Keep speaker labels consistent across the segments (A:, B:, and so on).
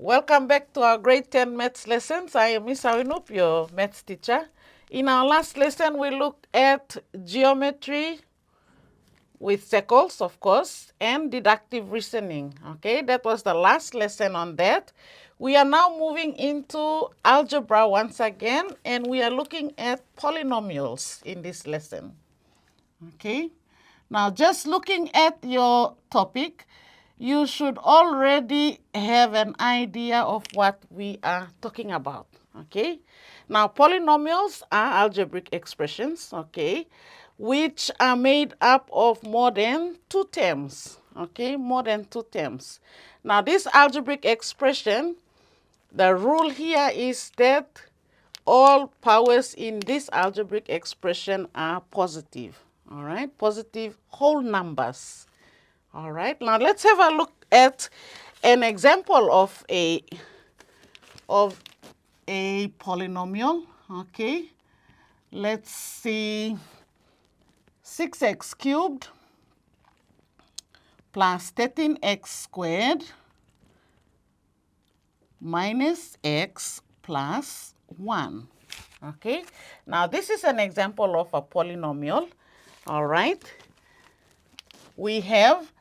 A: Welcome back to our grade 10 maths lessons. I am Miss Awinup, your maths teacher. In our last lesson, we looked at geometry with circles, of course, and deductive reasoning. Okay, that was the last lesson on that. We are now moving into algebra once again, and we are looking at polynomials in this lesson. Okay, now just looking at your topic, you should already have an idea of what we are talking about. Okay, now polynomials are algebraic expressions, okay, which are made up of more than two terms. Okay, more than two terms. Now this algebraic expression, the rule here is that all powers in this algebraic expression are positive. All right, positive whole numbers. All right, now let's have a look at an example of a polynomial. Okay, let's see 6x cubed plus 13x squared minus x plus 1. Okay, now this is an example of a polynomial. All right, we have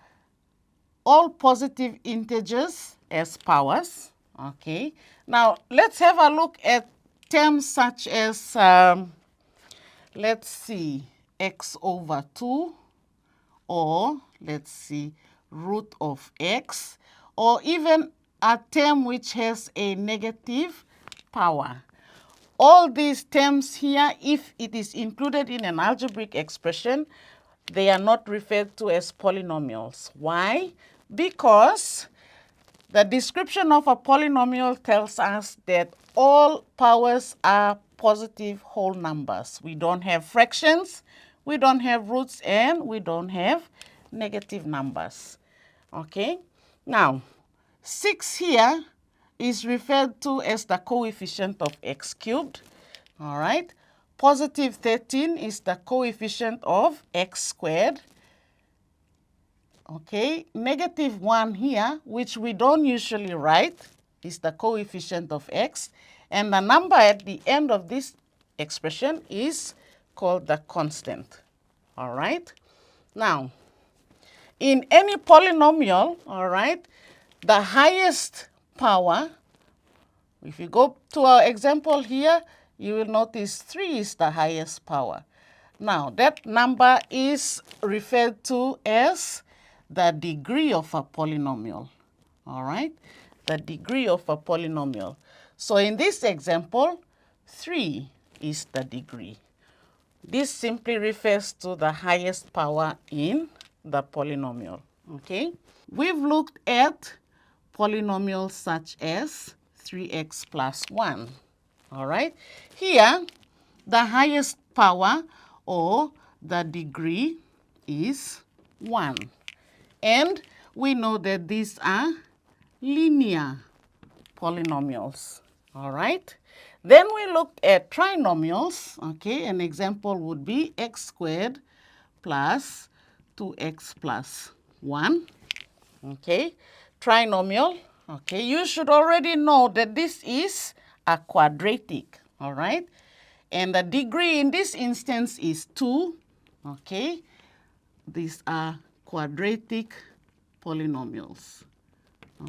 A: all positive integers as powers. Okay, now let's have a look at terms such as, let's see, x over 2, or let's see, root of x, or even a term which has a negative power. All these terms here, if it is included in an algebraic expression, they are not referred to as polynomials. Why? Because the description of a polynomial tells us that all powers are positive whole numbers. We don't have fractions, we don't have roots, and we don't have negative numbers. Okay? Now, 6 here is referred to as the coefficient of x cubed. All right? Positive 13 is the coefficient of x squared. Okay, negative 1 here, which we don't usually write, is the coefficient of x. And the number at the end of this expression is called the constant. All right? Now, in any polynomial, all right, the highest power, if you go to our example here, you will notice 3 is the highest power. Now, that number is referred to as the degree of a polynomial. All right? The degree of a polynomial. So in this example, 3 is the degree. This simply refers to the highest power in the polynomial. Okay? We've looked at polynomials such as 3x plus 1. All right? Here, the highest power or the degree is 1. And we know that these are linear polynomials. All right? Then we looked at trinomials. Okay, an example would be x squared plus 2x plus 1. Okay, trinomial. Okay, you should already know that this is a quadratic. All right? And the degree in this instance is 2. Okay, these are quadratic polynomials.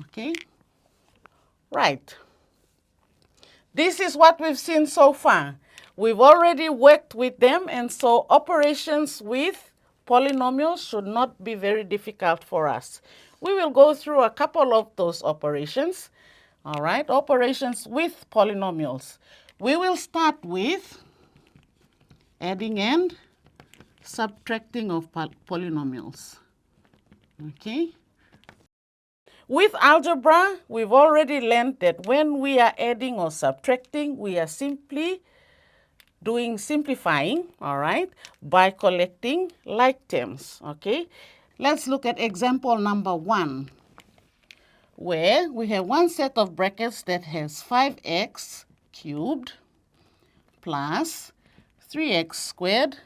A: Okay, right. This is what we've seen so far. We've already worked with them, and so operations with polynomials should not be very difficult for us. We will go through a couple of those operations. All right, operations with polynomials. We will start with adding and subtracting of polynomials. Okay. With algebra, we've already learned that when we are adding or subtracting, we are simply doing simplifying, all right, by collecting like terms, okay? Let's look at example number 1, where we have one set of brackets that has 5x cubed plus 3x squared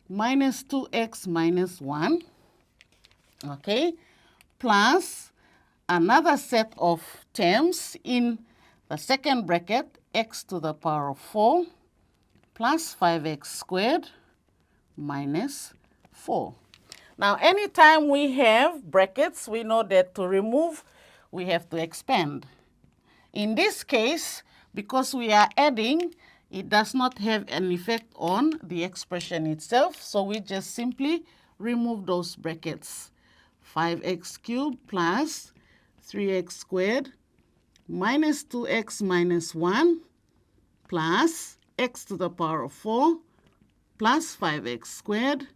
A: minus 2x minus 1, okay, plus another set of terms in the second bracket, x to the power of 4 plus 5x squared minus 4. Now, anytime we have brackets, we know that to remove, we have to expand. In this case, because we are adding, it does not have an effect on the expression itself, so we just simply remove those brackets. 5x cubed plus 3x squared minus 2x minus 1 plus x to the power of 4 plus 5x squared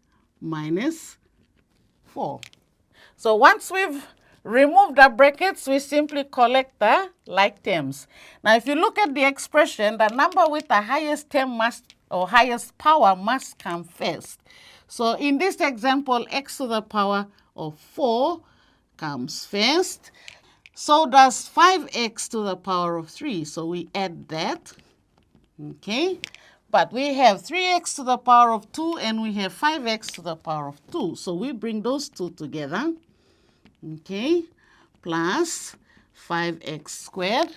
A: minus 4. So once we've removed the brackets, we simply collect the like terms. Now, if you look at the expression, the number with the highest term must, or highest power must come first. So in this example, x to the power of 4 comes first. So does 5x to the power of 3. So we add that. Okay. But we have 3x to the power of 2 and we have 5x to the power of 2. So we bring those two together. Okay. Plus 5x squared.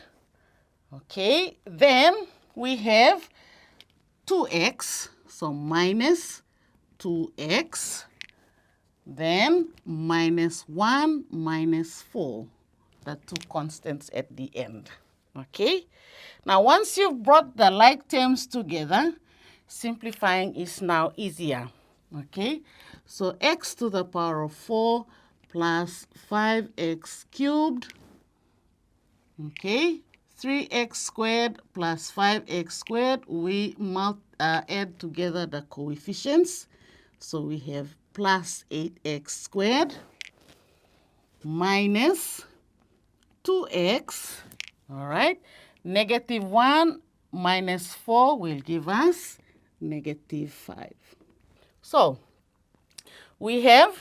A: Okay. Then we have 2x. So minus 2x. Then minus 1 minus 4. The two constants at the end. Okay. Now, once you've brought the like terms together, simplifying is now easier. Okay. So x to the power of 4 plus 5x cubed. Okay. 3x squared plus 5x squared. We add together the coefficients. So we have plus 8x squared minus 2x, all right, negative 1 minus 4 will give us negative 5. So we have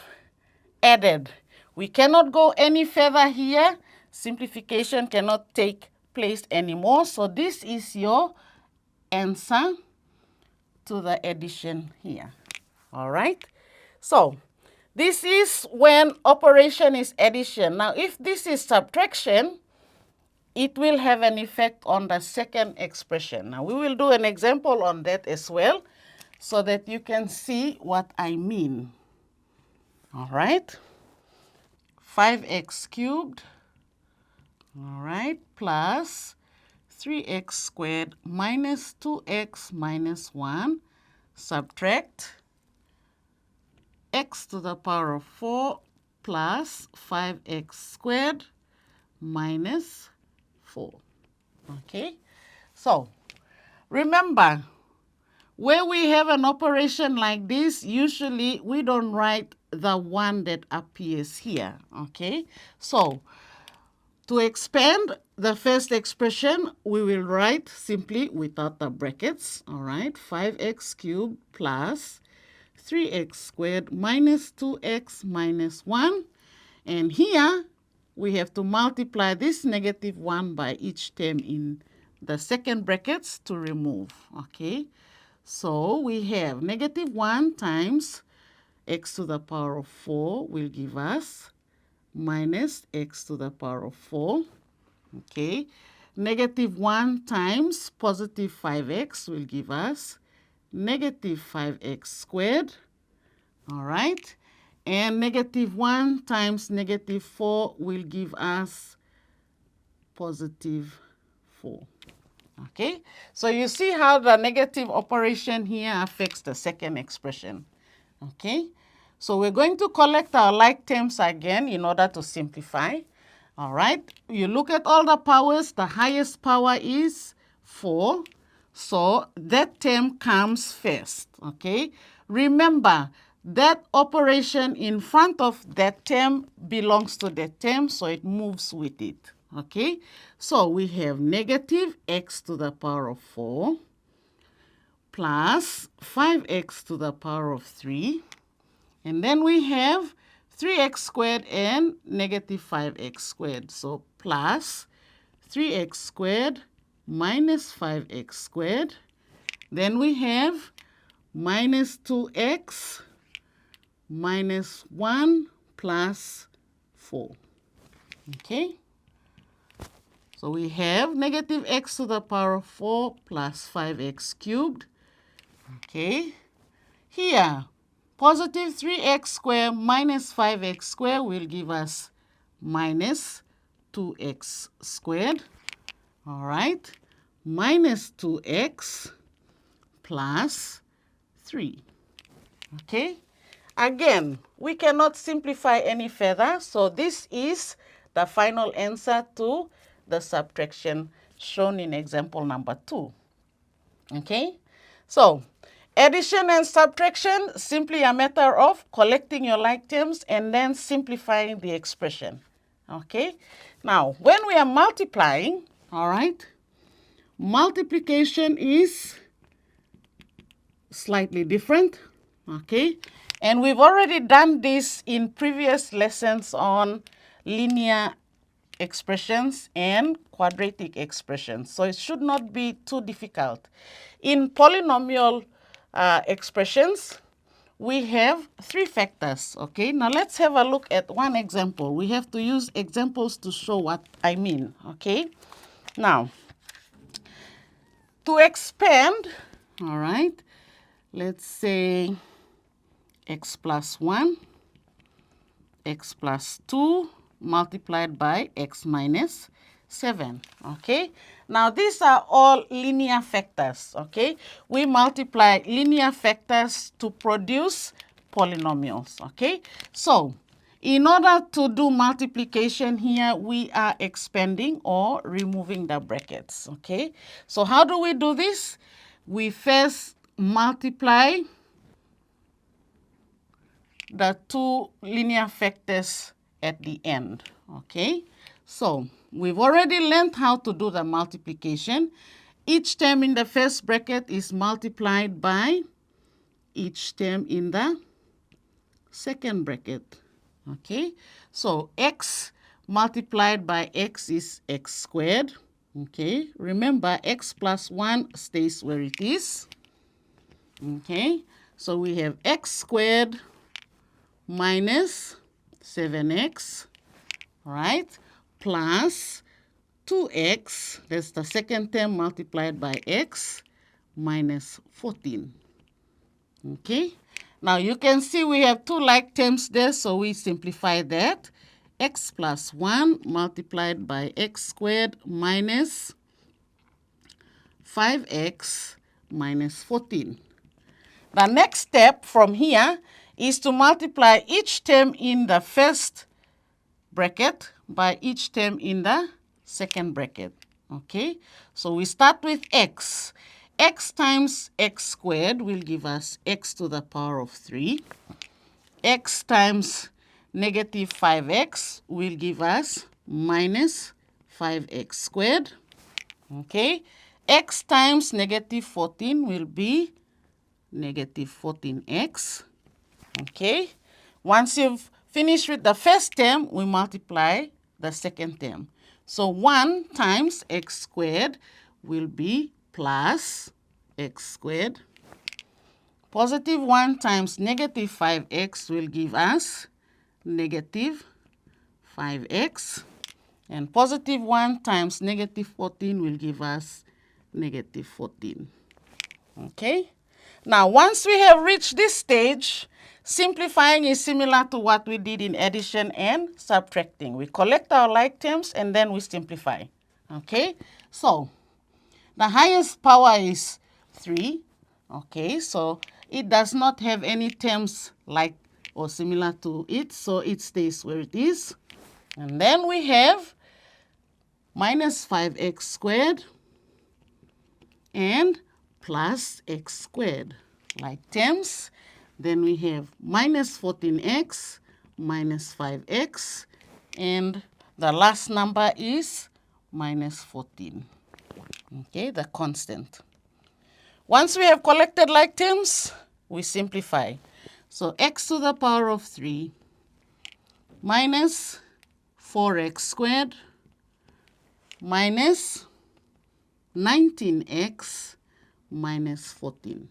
A: added. We cannot go any further here. Simplification cannot take place anymore. So this is your answer to the addition here, all right? So this is when operation is addition. Now, if this is subtraction, it will have an effect on the second expression. Now, we will do an example on that as well so that you can see what I mean. All right. 5x cubed, all right, plus 3x squared minus 2x minus 1, subtract x to the power of 4 plus 5x squared minus 4. Okay, so remember, where we have an operation like this, usually we don't write the one that appears here. Okay, so to expand the first expression, we will write simply without the brackets. All right, 5x cubed plus 3x squared minus 2x minus 1. And here, we have to multiply this negative 1 by each term in the second brackets to remove. Okay, so we have negative 1 times x to the power of 4 will give us minus x to the power of 4. Okay, negative 1 times positive 5x will give us negative 5x squared, all right, and negative 1 times negative 4 will give us positive 4. Okay, so you see how the negative operation here affects the second expression. Okay, so we're going to collect our like terms again in order to simplify. All right, you look at all the powers, the highest power is 4. So that term comes first, okay? remember that operation in front of that term belongs to that term, so it moves with it. Okay, so we have negative x to the power of 4 plus 5x to the power of 3. And then we have 3x squared and negative 5x squared. So plus 3x squared minus 5x squared. Then we have minus 2x minus 1 plus 4. Okay? So we have negative x to the power of 4 plus 5x cubed. Okay? Here, positive 3x squared minus 5x squared will give us minus 2x squared. All right? Minus 2x plus 3. Okay? Again, we cannot simplify any further, so this is the final answer to the subtraction shown in example number 2. Okay? So, addition and subtraction, simply a matter of collecting your like terms and then simplifying the expression. Okay? Now, when we are multiplying, all right, multiplication is slightly different. Okay? And we've already done this in previous lessons on linear expressions and quadratic expressions. So it should not be too difficult. In polynomial expressions, we have 3 factors. Okay, now let's have a look at one example. We have to use examples to show what I mean. Okay, now to expand, all right, let's say x plus 1, x plus 2, multiplied by x minus 7. Okay, now these are all linear factors. Okay, we multiply linear factors to produce polynomials. Okay, so in order to do multiplication here, we are expanding or removing the brackets. Okay, so how do we do this? We first multiply the 2 linear factors at the end. Okay, so we've already learned how to do the multiplication. Each term in the first bracket is multiplied by each term in the second bracket. Okay, so x multiplied by x is x squared. Okay, remember x plus 1 stays where it is. Okay, so we have x squared minus 7x, right, plus 2x, that's the second term multiplied by x, minus 14. Okay, now you can see we have 2 like terms there, so we simplify that. X plus 1 multiplied by x squared minus 5x minus 14. The next step from here is to multiply each term in the first bracket by each term in the second bracket. Okay, so we start with x. X times x squared will give us x to the power of 3. X times negative 5x will give us minus 5x squared. Okay, x times negative 14 will be negative 14x. Okay, once you've finished with the first term, we multiply the second term. So 1 times x squared will be plus x squared. Positive 1 times negative 5x will give us negative 5x. And positive 1 times negative 14 will give us negative 14. Okay? Now, once we have reached this stage, simplifying is similar to what we did in addition and subtracting. We collect our like terms and then we simplify. Okay? So, the highest power is 3. Okay, so it does not have any terms like or similar to it, so it stays where it is. And then we have minus 5x squared and plus x squared, like terms. Then we have minus 14x minus 5x, and the last number is minus 14. Okay, the constant. Once we have collected like terms, we simplify. So x to the power of 3 minus 4x squared minus 19x minus 14.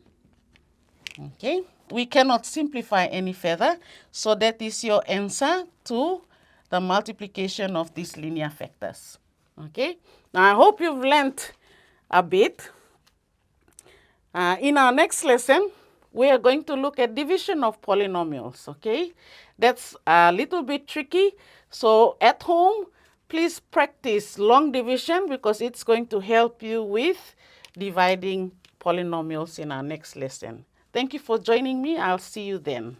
A: Okay, we cannot simplify any further, so that is your answer to the multiplication of these linear factors. Okay, now I hope you've learned a bit. In our next lesson, we are going to look at division of polynomials. Okay, that's a little bit tricky, so at home, please practice long division because it's going to help you with dividing polynomials in our next lesson. Thank you for joining me. I'll see you then.